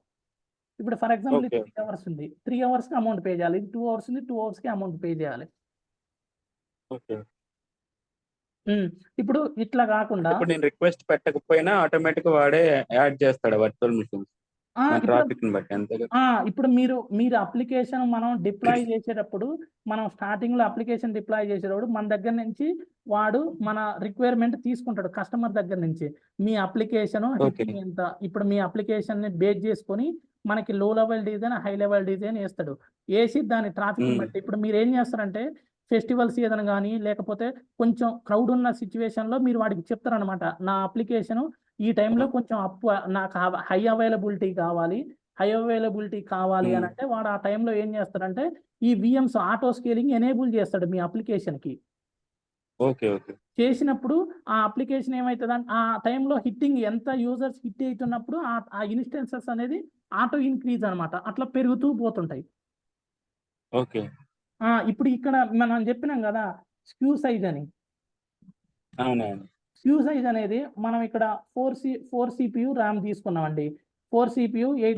ఇప్పుడు ఫర్ ఎగ్జాంపుల్ 3 hours ఉంది, 3 hours అమౌంట్ పే చేయాలి. ఇది 2 hours ఉంది, 2 hours అమౌంట్ పే చేయాలి. ఇప్పుడు ఇట్లా కాకుండా ఇప్పుడు నేను రిక్వెస్ట్ పెట్టకపోయినా ఆటోమేటిక్ వాడే యాడ్ చేస్తాడు వర్చువల్ మిషన్స్. ఇప్పుడు ట్రాఫిక్ ని బట్టి అంతే కదా. ఇప్పుడు మీరు అప్లికేషన్ మనం డిప్లాయ్ చేసేటప్పుడు మనం స్టార్టింగ్ లో అప్లికేషన్ డిప్లాయ్ చేసేటప్పుడు మన దగ్గర నుంచి వాడు మన రిక్వైర్మెంట్ తీసుకుంటాడు కస్టమర్ దగ్గర నుంచి. మీ అప్లికేషన్ హిట్టింగ్ ఎంత, ఇప్పుడు మీ అప్లికేషన్ ని బేస్ చేసుకొని మనకి లో level design high level design వేస్తాడు. వేసి దాని ట్రాఫిక్ బట్టి ఇప్పుడు మీరు ఏం చేస్తారంటే ఫెస్టివల్ సీజన్ కానీ లేకపోతే కొంచెం క్రౌడ్ ఉన్న సిచ్యువేషన్ లో మీరు వాడికి చెప్తారనమాట, నా అప్లికేషన్ ఈ టైంలో కొంచెం నాకు హై అవైలబిలిటీ కావాలి అని అంటే వాడు ఆ టైంలో ఏం చేస్తాడంటే ఈ విఎంస్ ఆటో స్కేలింగ్ ఎనేబుల్ చేస్తాడు మీ అప్లికేషన్ కి. చేసినప్పుడు ఆ అప్లికేషన్ ఏమవుతుందంటే ఆ టైంలో హిట్టింగ్ ఎంత యూజర్స్ హిట్ అవుతున్నప్పుడు ఆ ఇన్స్టెన్సెస్ అనేది ఆటో ఇంక్రీజ్ అనమాట, అట్లా పెరుగుతూ పోతుంటాయి. ఇప్పుడు ఇక్కడ మనం చెప్పినాం కదా స్క్యూ సైజ్ అని. స్క్యూ సైజ్ అనేది మనం ఇక్కడ 4 CPU ర్యామ్ తీసుకున్నామండి. 4 CPU 8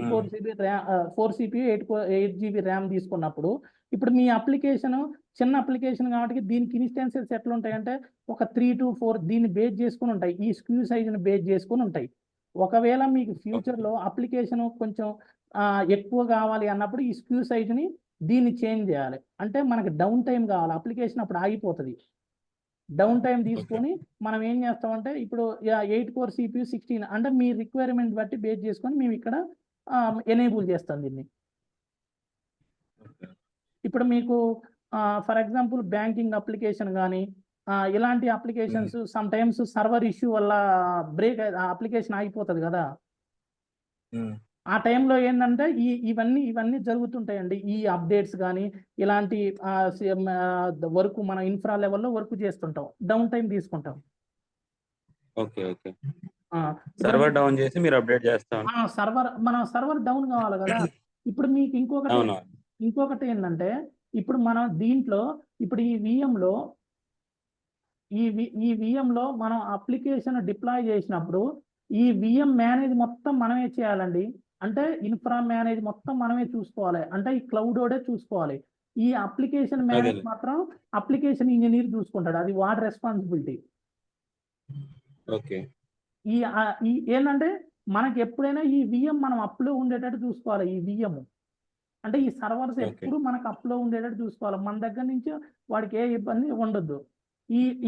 GB ర్యామ్ తీసుకున్నప్పుడు ఇప్పుడు మీ అప్లికేషన్ చిన్న అప్లికేషన్ కాబట్టి దీనికి ఇన్స్టెన్సెస్ ఎట్లా ఉంటాయంటే ఒక 3 to 4 దీన్ని బేస్ చేసుకుని ఉంటాయి, ఈ స్క్యూ సైజ్ని బేస్ చేసుకుని ఉంటాయి. ఒకవేళ మీకు ఫ్యూచర్లో అప్లికేషన్ కొంచెం ఎక్కువ కావాలి అన్నప్పుడు ఈ స్క్యూ సైజ్ని దీన్ని చేంజ్ చేయాలి. అంటే మనకి డౌన్ టైం కావాలి, అప్లికేషన్ అప్పుడు ఆగిపోతుంది. డౌన్ టైం తీసుకొని మనం ఏం చేస్తామంటే ఇప్పుడు 8 core CPU 16 అంటే మీ రిక్వైర్మెంట్ బట్టి బేస్ చేసుకొని మేము ఇక్కడ ఎనేబుల్ చేస్తాం దీన్ని. ఇప్పుడు మీకు ఫర్ ఎగ్జాంపుల్ బ్యాంకింగ్ అప్లికేషన్ కానీ ఇలాంటి applications some times server issue వల్ల బ్రేక్ అప్లికేషన్ ఆగిపోతుంది కదా. ఆ టైంలో ఏంటంటే ఇవన్నీ జరుగుతుంటాయండి. ఈ అప్డేట్స్ కానీ ఇలాంటి వర్క్ మనం ఇన్ఫ్రా లెవెల్లో వర్క్ చేస్తుంటాం, డౌన్ టైం తీసుకుంటాం. సర్వర్ డౌన్ చేసి మీరు అప్డేట్ చేస్తాం. సర్వర్ డౌన్ కావాలి కదా. ఇప్పుడు మీకు ఇంకొకటి ఏంటంటే ఇప్పుడు మనం దీంట్లో ఇప్పుడు ఈ విఎంలో మనం అప్లికేషన్ డిప్లాయ్ చేసినప్పుడు ఈ విఎం మేనేజ్ మొత్తం మనమే చేయాలండి. అంటే ఇన్ఫ్రా మేనేజ్ మొత్తం మనమే చూసుకోవాలి, అంటే ఈ క్లౌడోడే చూసుకోవాలి. ఈ అప్లికేషన్ మేనేజ్ మాత్రం అప్లికేషన్ ఇంజనీర్ చూసుకుంటాడు, అది వాడి రెస్పాన్సిబిలిటీ. ఏంటంటే మనకి ఎప్పుడైనా ఈ విఎం మనం అప్లో ఉండేటట్టు చూసుకోవాలి. ఈ విఎం అంటే ఈ సర్వర్స్ ఎప్పుడు మనకు అప్లో ఉండేటట్టు చూసుకోవాలి. మన దగ్గర నుంచి వాడికి ఏ ఇబ్బంది ఉండొద్దు.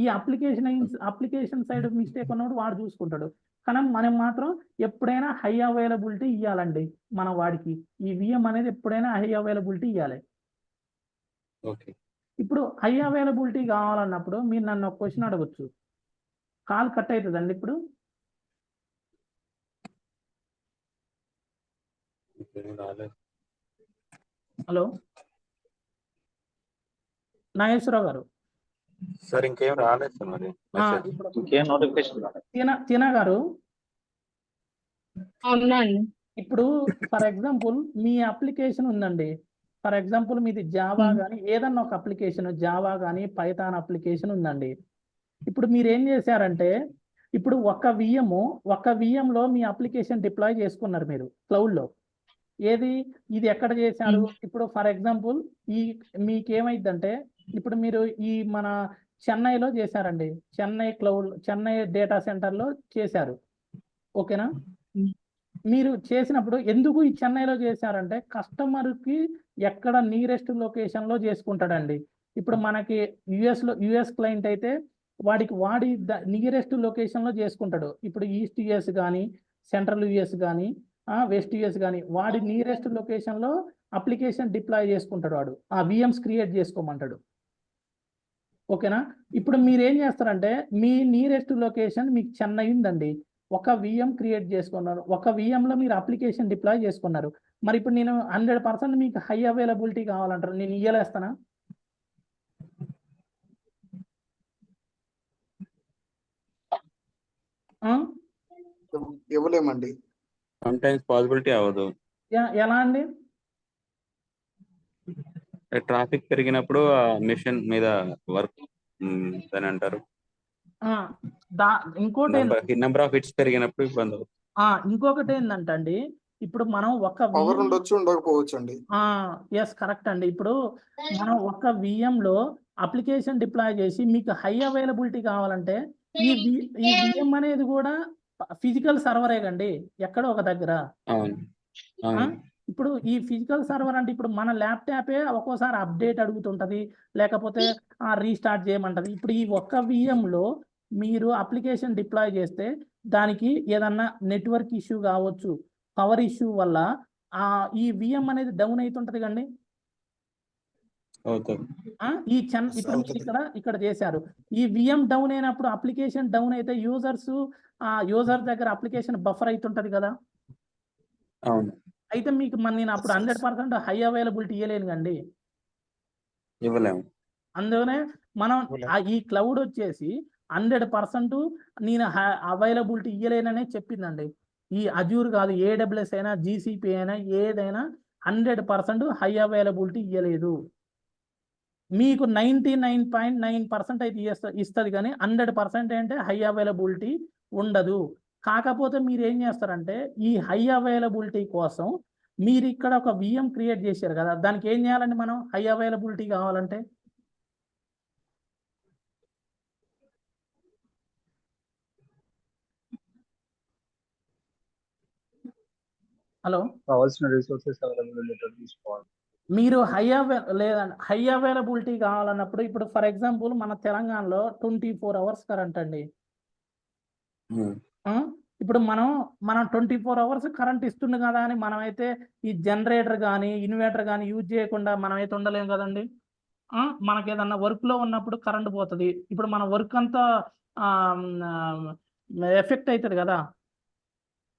ఈ అప్లికేషన్ సైడ్ మిస్టేక్ ఉన్నప్పుడు వాడు చూసుకుంటాడు. కానీ మనం మాత్రం ఎప్పుడైనా హై అవైలబిలిటీ ఇవ్వాలండి మన వాడికి. ఈ విఎం అనేది ఎప్పుడైనా హై అవైలబిలిటీ ఇవ్వాలి. ఇప్పుడు హై అవైలబిలిటీ కావాలన్నప్పుడు మీరు నన్ను ఒక క్వశ్చన్ అడగచ్చు, కాల్ కట్ అవుతుందండి ఇప్పుడు. హలో నాగేశ్వరరావు గారు. సార్ ఇంకేం రాలేదు సార్. మరి ఇంకేం నోటిఫికేషన్ తీనా గారు, ఇప్పుడు ఫర్ ఎగ్జాంపుల్ మీ అప్లికేషన్ ఉందండి. ఫర్ ఎగ్జాంపుల్ మీది జావా కానీ ఏదన్నా ఒక అప్లికేషన్, జావా కానీ పైథాన్ అప్లికేషన్ ఉందండి. ఇప్పుడు మీరు ఏం చేశారంటే ఇప్పుడు ఒక విఎంలో మీ అప్లికేషన్ డిప్లాయ్ చేసుకున్నారు మీరు క్లౌడ్లో. ఇది ఎక్కడ చేశారు? ఇప్పుడు ఫర్ ఎగ్జాంపుల్ మీకేమైందంటే ఇప్పుడు మీరు మన చెన్నైలో చేశారండి, చెన్నై డేటా సెంటర్లో చేశారు. ఓకేనా? మీరు చేసినప్పుడు ఎందుకు ఈ చెన్నైలో చేశారంటే కస్టమర్కి ఎక్కడ నియరెస్ట్ లొకేషన్లో చేసుకుంటాడండి. ఇప్పుడు మనకి యుఎస్ క్లయింట్ అయితే వాడి నియరెస్ట్ లొకేషన్లో చేసుకుంటాడు. ఇప్పుడు ఈస్ట్ యుఎస్ కానీ సెంట్రల్ యుఎస్ కానీ వెస్ట్ యుఎస్ కానీ వాడి నియరెస్ట్ లొకేషన్లో అప్లికేషన్ డిప్లాయ్ చేసుకుంటాడు. వాడు ఆ విఎంస్ క్రియేట్ చేసుకోమంటాడు. ఓకేనా? ఇప్పుడు మీరు ఏం చేస్తారంటే మీ నియరెస్ట్ లొకేషన్ మీకు చెన్నై ఉందండి, ఒక విఎం క్రియేట్ చేసుకున్నారు, ఒక విఎంలో మీరు అప్లికేషన్ డిప్లాయ్ చేసుకున్నారు. మరి ఇప్పుడు నేను 100% మీకు హై అవైలబిలిటీ కావాలంటారు, నేను ఇయ్యలేస్తానా? ఇవ్వలేమండి. సమ్టైమ్స్ పాసిబిలిటీ అవ్వదు. ఎలా అండి? ట్రాఫిక్ పెరిగినప్పుడు మిషన్ మీద వర్క్ అని అంటారు. ఇంకోటి నెంబర్ ఆఫ్ హిట్స్ పెరిగినప్పుడు ఇబ్బంది అవుతుంది. ఇంకొకటి ఏంటంటే అండి ఇప్పుడు మనం పవర్ ఉండొచ్చు ఉండకపోవచ్చు అండి. ఎస్ కరెక్ట్ అండి. ఇప్పుడు మనం ఒక విఎంలో అప్లికేషన్ డిప్లాయ్ చేసి మీకు హై అవైలబిలిటీ కావాలంటే ఈ విఎం అనేది కూడా ఫిజికల్ సర్వరే కండి, ఎక్కడో ఒక దగ్గర. ఇప్పుడు ఈ ఫిజికల్ సర్వర్ అంటే ఇప్పుడు మన ల్యాప్టాపే ఒక్కోసారి అప్డేట్ అడుగుతుంటది, లేకపోతే రీస్టార్ట్ చేయమంటది. ఇప్పుడు ఈ ఒక్క విఎంలో మీరు అప్లికేషన్ డిప్లాయ్ చేస్తే దానికి ఏదన్నా నెట్వర్క్ ఇష్యూ కావచ్చు, పవర్ ఇష్యూ వల్ల ఈ విఎం అనేది డౌన్ అవుతుంటది కండి. ఇప్పుడు మీరు ఇక్కడ చేశారు, ఈ విఎం డౌన్ అయినప్పుడు అప్లికేషన్ డౌన్ అయితే యూజర్ దగ్గర అప్లికేషన్ బఫర్ అవుతుంటది కదా. అవును, అయితే మీకు నేను అప్పుడు 100% హై అవైలబిలిటీ ఇవ్వలేను కండి. ఇవ్వలేము. అందులోనే మనం ఈ క్లౌడ్ వచ్చేసి 100% నేను అవైలబిలిటీ ఇవ్వలేననే చెప్పిందండి. ఈ అజూర్ కాదు, ఏడబ్ల్యూఎస్ అయినా జీసీపీ అయినా ఏదైనా 100% హై అవైలబిలిటీ ఇవ్వలేదు. మీకు 99.9% అయితే ఇస్తుంది కానీ 100% అంటే హై అవైలబిలిటీ ఉండదు. కాకపోతే మీరు ఏం చేస్తారంటే ఈ హై అవైలబిలిటీ కోసం మీరు ఇక్కడ ఒక విఎం క్రియేట్ చేశారు కదా, దానికి ఏం చేయాలండి మనం హై అవైలబిలిటీ కావాలంటే? హలో, కావాల్సిన రిసోర్సెస్ అవైలబిలిటీ తీసుకోవాలి. మీరు లేదండి హై అవైలబిలిటీ కావాలన్నప్పుడు ఇప్పుడు ఫర్ ఎగ్జాంపుల్ మన తెలంగాణలో 24 hours కరెంట్ అండి. ఇప్పుడు మనం 24 hours కరెంట్ ఇస్తుంది కదా అని మనమైతే ఈ జనరేటర్ కానీ ఇన్వర్టర్ కానీ యూజ్ చేయకుండా మనమైతే ఉండలేము కదండి. మనకి ఏదన్నా వర్క్లో ఉన్నప్పుడు కరెంట్ పోతుంది, ఇప్పుడు మన వర్క్ అంతా ఎఫెక్ట్ అవుతుంది కదా.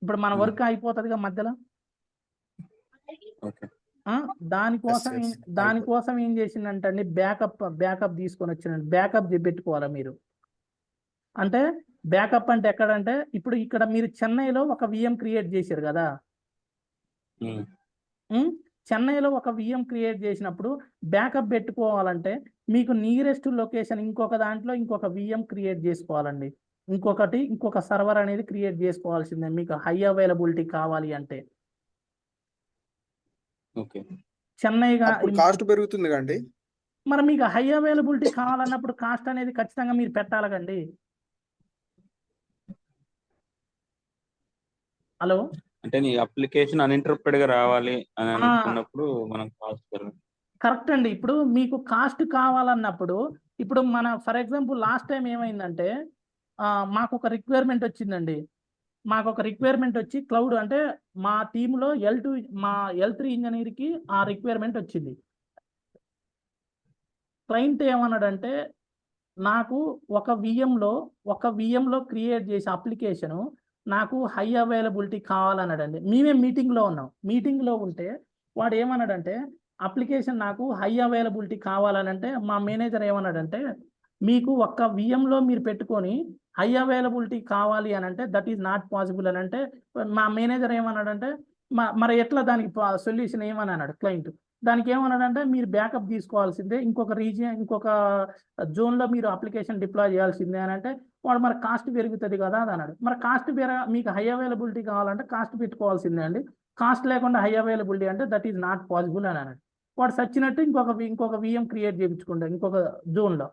ఇప్పుడు మన వర్క్ అయిపోతుంది కదా మధ్యలో. దానికోసం ఏం చేసిందంటే అండి బ్యాకప్ తీసుకొని వచ్చిందండి. బ్యాకప్ పెట్టుకోవాలా మీరు. అంటే బ్యాకప్ అంటే ఎక్కడంటే ఇప్పుడు ఇక్కడ మీరు చెన్నైలో ఒక విఎం క్రియేట్ చేశారు కదా. చెన్నైలో ఒక విఎం క్రియేట్ చేసినప్పుడు బ్యాకప్ పెట్టుకోవాలంటే మీకు నియరెస్ట్ లొకేషన్ ఇంకొక దాంట్లో ఇంకొక విఎం క్రియేట్ చేసుకోవాలండి. ఇంకొక సర్వర్ అనేది క్రియేట్ చేసుకోవాల్సిందే మీకు హై అవైలబిలిటీ కావాలి అంటే. చెన్నైగా కాస్ట్ పెరుగుతుంది కండి. మరి మీకు హై అవైలబిలిటీ కావాలన్నప్పుడు కాస్ట్ అనేది ఖచ్చితంగా మీరు పెట్టాలండి. హలో, అంటే నీ అప్లికేషన్ అన్ఇంటరప్టెడ్ గా రావాలి అని అనుకున్నప్పుడు మనం కాస్ట్ కరెక్ట్ అండి. ఇప్పుడు మీకు కాస్ట్ కావాలన్నప్పుడు ఇప్పుడు మన ఫర్ ఎగ్జాంపుల్ లాస్ట్ టైం ఏమైందంటే మాకు ఒక రిక్వైర్మెంట్ వచ్చిందండి. మాకు ఒక రిక్వైర్మెంట్ వచ్చి క్లౌడ్ అంటే మా టీంలో మా L3 ఇంజనీర్కి ఆ రిక్వైర్మెంట్ వచ్చింది. క్లయింట్ ఏమన్నాడంటే నాకు ఒక విఎంలో క్రియేట్ చేసే అప్లికేషను నాకు హై అవైలబిలిటీ కావాలన్నాడండి. మేమే మీటింగ్లో ఉన్నాం. మీటింగ్లో ఉంటే వాడు ఏమన్నాడంటే అప్లికేషన్ నాకు హై అవైలబిలిటీ కావాలనంటే మా మేనేజర్ ఏమన్నాడంటే మీకు ఒక్క విఎంలో మీరు పెట్టుకొని హై అవైలబిలిటీ కావాలి అని అంటే దట్ ఈజ్ నాట్ పాసిబుల్ అని అంటే మా మేనేజర్ ఏమన్నాడంటే మరి ఎట్లా దానికి సొల్యూషన్ ఏమని అన్నాడు క్లయింట్. దానికి ఏమన్నాడంటే మీరు బ్యాకప్ తీసుకోవాల్సిందే, ఇంకొక జోన్లో మీరు అప్లికేషన్ డిప్లాయ్ చేయాల్సిందే అని అంటే వాడు మరి కాస్ట్ పెరుగుతుంది కదా అని అన్నాడు. మరి కాస్ట్ మీకు హై అవైలబిలిటీ కావాలంటే కాస్ట్ పెట్టుకోవాల్సిందే అండి, కాస్ట్ లేకుండా హై అవైలబిలిటీ అంటే దట్ ఈజ్ నాట్ పాసిబుల్ అని అన్నాడు. వాడు సచ్చినట్టు ఇంకొక విఎం క్రియేట్ చేయించుకుంటాడు ఇంకొక జోన్లో.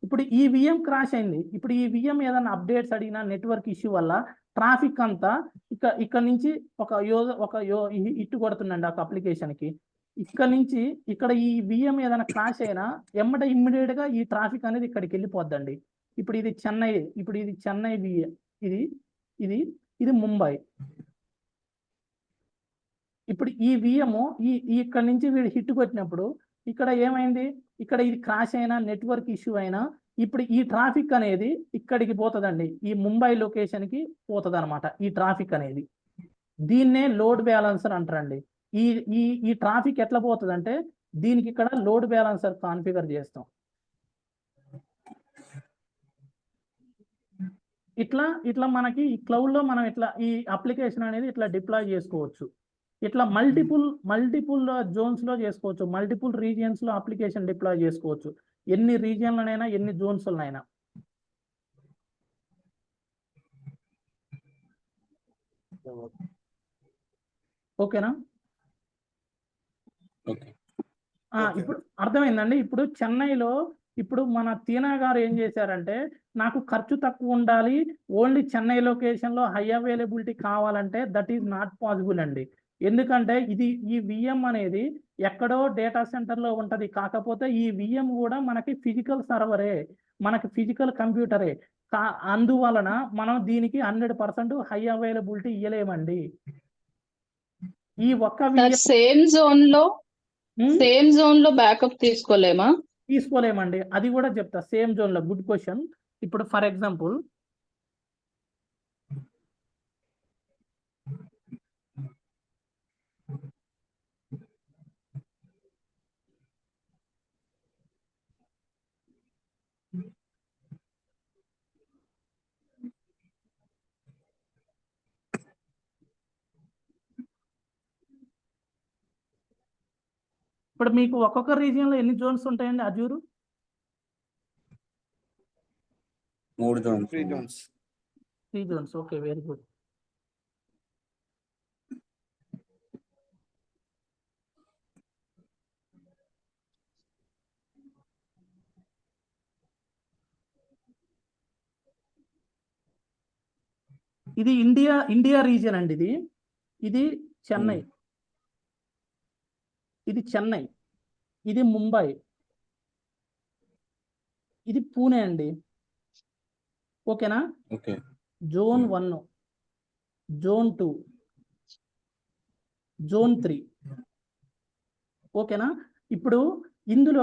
ఇప్పుడు ఈ విఎం క్రాష్ అయింది. ఇప్పుడు ఈ విఎం ఏదైనా అప్డేట్స్ అడిగినా నెట్వర్క్ ఇష్యూ వల్ల ట్రాఫిక్ అంతా ఇక్కడ నుంచి ఇట్టు కొడుతుందండి ఒక అప్లికేషన్కి. ఇక్కడ ఈ విఎం ఏదైనా క్రాష్ అయినా ఇమ్మీడియట్గా ఈ ట్రాఫిక్ అనేది ఇక్కడికి వెళ్ళిపోద్దండి. ఇప్పుడు ఇది చెన్నై విఎం, ఇది ముంబై. ఇప్పుడు ఈ విఎం ఇక్కడ నుంచి వీడు హిట్ కొట్టినప్పుడు ఇక్కడ ఏమైంది, ఇక్కడ ఇది క్రాష్ అయినా నెట్వర్క్ ఇష్యూ అయినా ఇప్పుడు ఈ ట్రాఫిక్ అనేది ఇక్కడికి పోతుందండి, ఈ ముంబై లొకేషన్కి పోతుంది అనమాట ఈ ట్రాఫిక్ అనేది. దీన్నే లోడ్ బ్యాలెన్సర్ అంటారండి. ఈ ట్రాఫిక్ ఎట్లా పోతుందంటే దీనికి ఇక్కడ లోడ్ బ్యాలెన్సర్ కాన్ఫిగర్ చేస్తాం. ఇట్లా మనకి ఈ క్లౌడ్లో మనం ఇట్లా ఈ అప్లికేషన్ అనేది ఇట్లా డిప్లాయ్ చేసుకోవచ్చు. ఇట్లా మల్టిపుల్ జోన్స్లో చేసుకోవచ్చు, మల్టిపుల్ రీజియన్స్లో అప్లికేషన్ డిప్లాయ్ చేసుకోవచ్చు, ఎన్ని రీజియన్లనైనా ఎన్ని జోన్స్లనైనా. ఓకేనా? ఇప్పుడు అర్థమైందండి. ఇప్పుడు చెన్నైలో ఇప్పుడు మన తీనా గారు ఏం చేశారంటే నాకు ఖర్చు తక్కువ ఉండాలి, ఓన్లీ చెన్నై లొకేషన్లో హై అవైలబిలిటీ కావాలంటే దట్ ఈజ్ నాట్ పాసిబుల్ అండి. ఎందుకంటే ఈ విఎం అనేది ఎక్కడో డేటా సెంటర్లో ఉంటుంది. కాకపోతే ఈ విఎం కూడా మనకి ఫిజికల్ సర్వరే, మనకి ఫిజికల్ కంప్యూటరే. అందువలన మనం దీనికి 100% హై అవైలబిలిటీ ఇవ్వలేమండి. ఈ ఒక్క సేమ్ జోన్ లో బ్యాకప్ తీసుకోలేమండి. అది కూడా చెప్తా. సేమ్ జోన్ లో గుడ్ క్వశ్చన్. ఇప్పుడు ఫర్ ఎగ్జాంపుల్ ఇప్పుడు మీకు ఒక్కొక్క రీజియన్ లో ఎన్ని జోన్స్ ఉంటాయండి Azure? 3 zones. 3 zones. 3 zones. Okay, very good. ఇది ఇండియా రీజియన్ అండి. ఇది చెన్నై, ఇది చెన్నై, ఇది ముంబై, ఇది పూణే అండి. ఓకేనా? ఓకే. Zone 1, zone 2, zone 3. ఓకేనా? ఇప్పుడు ఇందులో